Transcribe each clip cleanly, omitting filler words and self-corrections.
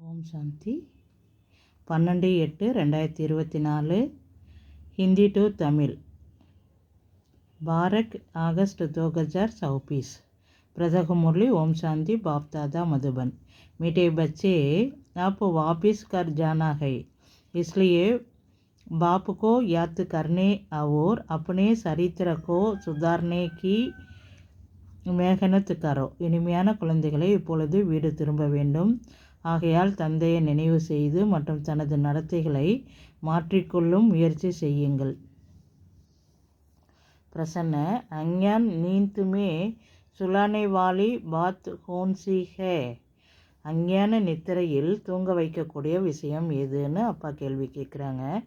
ஓம் சாந்தி 12/8/2024 Hindi to Tamil बारक अगस्त 2024 प्रदक मुरली ओम शांति बाप दादा मधुबन। मीठे बच्चे, आप वापस कर जाना है, इसलिए बाप को याद करने और अपने चरित्र को सुधारने की मेहनत करो। இனிமையான குழந்தைகளை, இப்பொழுது வீடு திரும்ப வேண்டும். ஆகையால் தந்தையை நினைவு செய்து மற்றும் தனது நடத்தைகளை மாற்றிக்கொள்ளும் முயற்சி செய்யுங்கள். प्रश्न, अज्ञान नींद में सुलाने वाली बात कौन सी है? அஞ்ஞான நித்திரையில் தூங்க வைக்கக்கூடிய விஷயம் எதுன்னு அப்பா கேள்வி கேட்குறாங்க.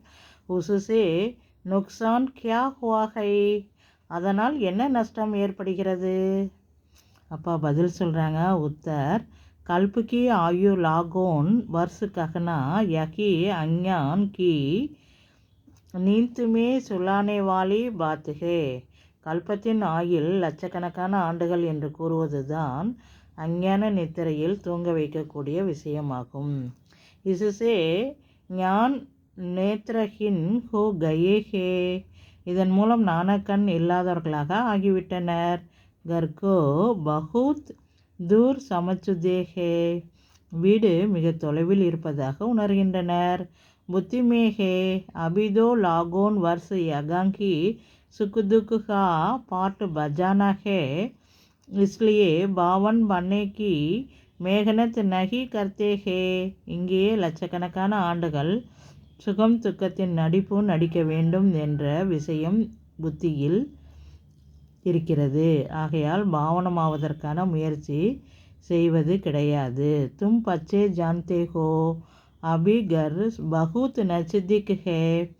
உசுசே நுக்சான் கியா ஹுவா ஹை? அதனால் என்ன நஷ்டம் ஏற்படுகிறது? அப்பா பதில் சொல்கிறாங்க. உத்தர், कल्प की आयु लागोन वर्ष कहना यही अज्ञान की नींद में सुलाने वाली बात है. கல்பத்தின் ஆயுள் லட்சக்கணக்கான ஆண்டுகள் என்று கூறுவதுதான் அஞ்ஞான நித்திரையில் தூங்க வைக்கக்கூடிய விஷயமாகும். इससे ஞான் நேத்ரஹின் ஹோ கயே ஹே. இதன் மூலம் ஞானக்கண் இல்லாதவர்களாக ஆகிவிட்டனர். கர்கோ பகுத் தூர் சமச்சுதேஹே. வீடு மிக தொலைவில் இருப்பதாக உணர்கின்றனர். புத்திமேஹே அபிதோ லாகோன் வர்ஷ யகாங்கி சுக்குதுக்கு கா பாட்டு பஜானா ஹே, इसलिए பாவன் பண்ணே கி மேகனத் நகி கர்த்தே ஹே. இங்கே லட்சக்கணக்கான ஆண்டுகள் சுகம் துக்கத்தின் நடிப்பு நடிக்க வேண்டும் என்ற விஷயம் புத்தியில் இருக்கிறது. ஆகையால் பாவனமாவதற்கான முயற்சி செய்வது கிடையாது. தும் பச்சே ஜான்தே ஹோ அபி கர் பகுத் நஜ்திக் ஹே.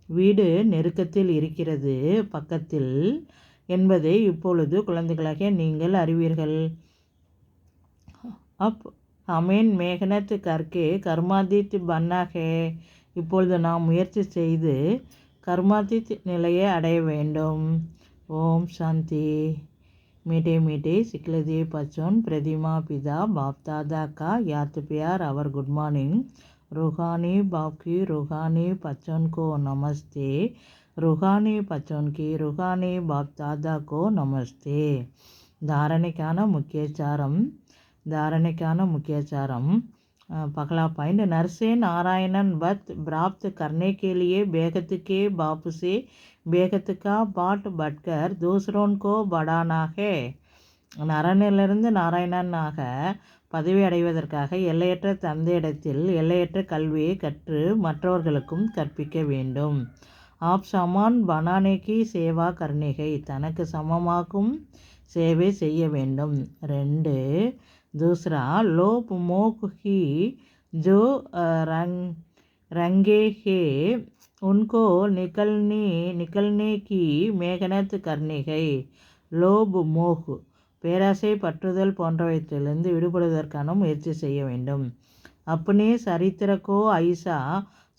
வீடு நெருக்கத்தில் இருக்கிறது, பக்கத்தில் என்பதை இப்பொழுது குழந்தைகளாகிய நீங்கள் அறிவீர்கள். அப் ஹமேன் மேகனத் கர்கே கர்மாதித் பன்னா ஹே. இப்பொழுது நாம் முயற்சி செய்து கர்மாதித் நிலையை அடைய வேண்டும். ओम शांति। मीठे मीठे सिकलदे बच्चों, प्रतिमा पिता बाप दादा का याद प्यार और गुड मॉर्निंग. रूहानी बाप की रूहानी बच्चों को नमस्ते. रूहानी बच्चों की रूहानी बाप दादा को नमस्ते. धारणिकाன मुख्यचारम पहला पॉइंट, नरसे नारायणन बत प्राप्त करने के लिए बेगत के बाप से बेगत का बाट बटकर दूसरों को बढ़ाना है. நரனிலிருந்து நாராயணனாக பதவி அடைவதற்காக எல்லையற்ற தந்தையிடத்தில் எல்லையற்ற கல்வியை கற்று மற்றவர்களுக்கும் கற்பிக்க வேண்டும். ஆப் சமான் பனானே கி சேவா கர்னேகை. தனக்கு சமமாகும் சேவை செய்ய வேண்டும். 2, दूसरा लोभ मोह की जो रंगे है उनको निकलने की मेहनत करनी है. லோப் மோஹ் பேராசை பற்றுதல் போன்றவற்றிலிருந்து விடுபடுவதற்கான முயற்சி செய்ய வேண்டும். अपने चरित्र को ऐसा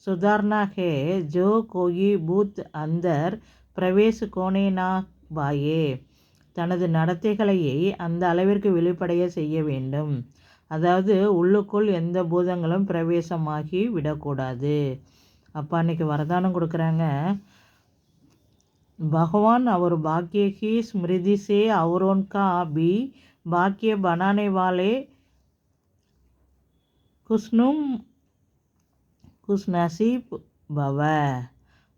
सुधारना है जो कोई भूत अंदर प्रवेश कोने ना पाए. தனது நடத்தைகளையே அந்த அளவிற்கு வெளிப்படைய செய்ய வேண்டும். அதாவது உள்ளுக்குள் எந்த பூதங்களும் பிரவேசமாகி விடக்கூடாது. அப்பா அன்னைக்கு வரதானம் கொடுக்குறாங்க. भगवान और भाग्य की स्मृति से औरों का भी भाग्य बनाने वाले खुशनसीब भव.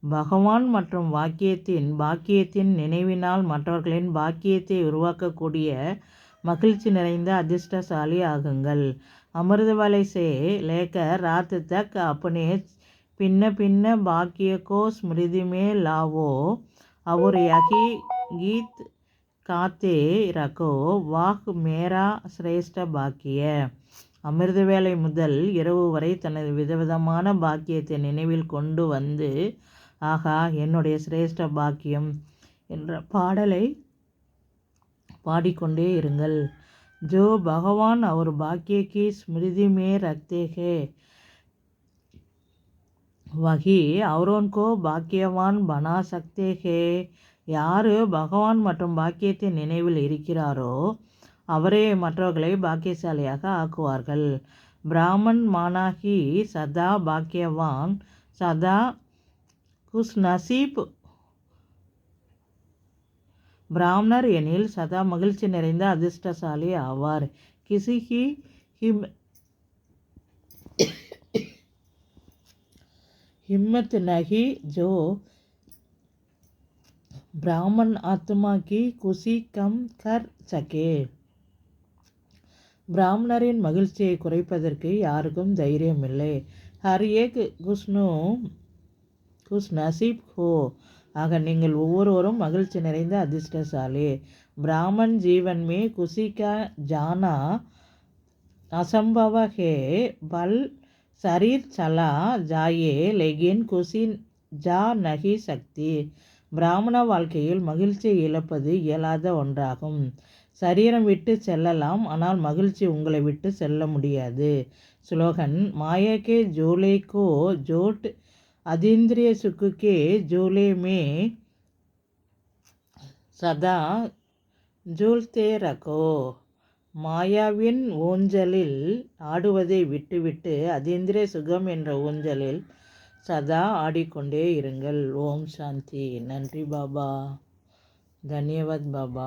பகவான் மற்றும் பாக்கியத்தின் நினைவினால் மற்றவர்களின் பாக்கியத்தை உருவாக்கக்கூடிய மகிழ்ச்சி நிறைந்த அதிர்ஷ்டசாலி ஆகுங்கள். अमृत वाले से लेकर रात तक अपने भिन्न भाग्य को स्मृति में लाओ और यही गीत गाते रखो, वाह मेरा श्रेष्ठ भाग्य. அமிர்த வேளை முதல் இரவு வரை தனது விதவிதமான பாக்கியத்தை நினைவில் கொண்டு வந்து, ஆகா என்னுடைய சிரேஷ்ட பாக்கியம் என்ற பாடலை பாடிக்கொண்டே இருங்கள். जो भगवान और भाग्य की स्मृति में रखते हैं वही औरों को भाग्यवान बना सकते हैं. யார் பகவான் மற்றும் பாக்கியத்தின் நினைவில் இருக்கிறாரோ அவரே மற்றவர்களை பாக்கியசாலியாக ஆக்குவார்கள். பிராமன் மானாகி சதா பாக்கியவான் சதா குஸ் நசீப். பிராமணர் எனில் சதா மகிழ்ச்சி நிறைந்த அதிர்ஷ்டசாலி ஆவார். கிசிகி ஹிம் हिम्मत नहीं जो ब्राह्मण आत्मा की खुशी कम कर सके. பிராமணரின் மகிழ்ச்சியை குறைப்பதற்கு யாருக்கும் தைரியமில்லை. ஹர் ஏக் குஸ் நசீப் ஹோ. ஆக நீங்கள் ஒவ்வொருவரும் மகிழ்ச்சி நிறைந்த அதிர்ஷ்டசாலி. பிராமன் ஜீவன் மே குஷி கா ஜானா असंभव है. बल शरीर चला जाए लेकिन खुशी जा नहीं सकती. பிராமண வாழ்க்கையில் மகிழ்ச்சியை இழப்பது இயலாத ஒன்றாகும். சரீரம் விட்டு செல்லலாம், ஆனால் மகிழ்ச்சி உங்களை விட்டு செல்ல முடியாது. ஸ்லோகன் மாயா के झोले को जोट अतीन्द्रिय सुख के झोले में सदा झूलते रखो. மாயாவின் ஊஞ்சலில் ஆடுவதை விட்டுவிட்டு அதீந்திரிய சுகம் என்ற ஊஞ்சலில் சதா ஆடிக்கொண்டே இருங்கள். ஓம் சாந்தி. நன்றி பாபா. தன்யவாத் பாபா.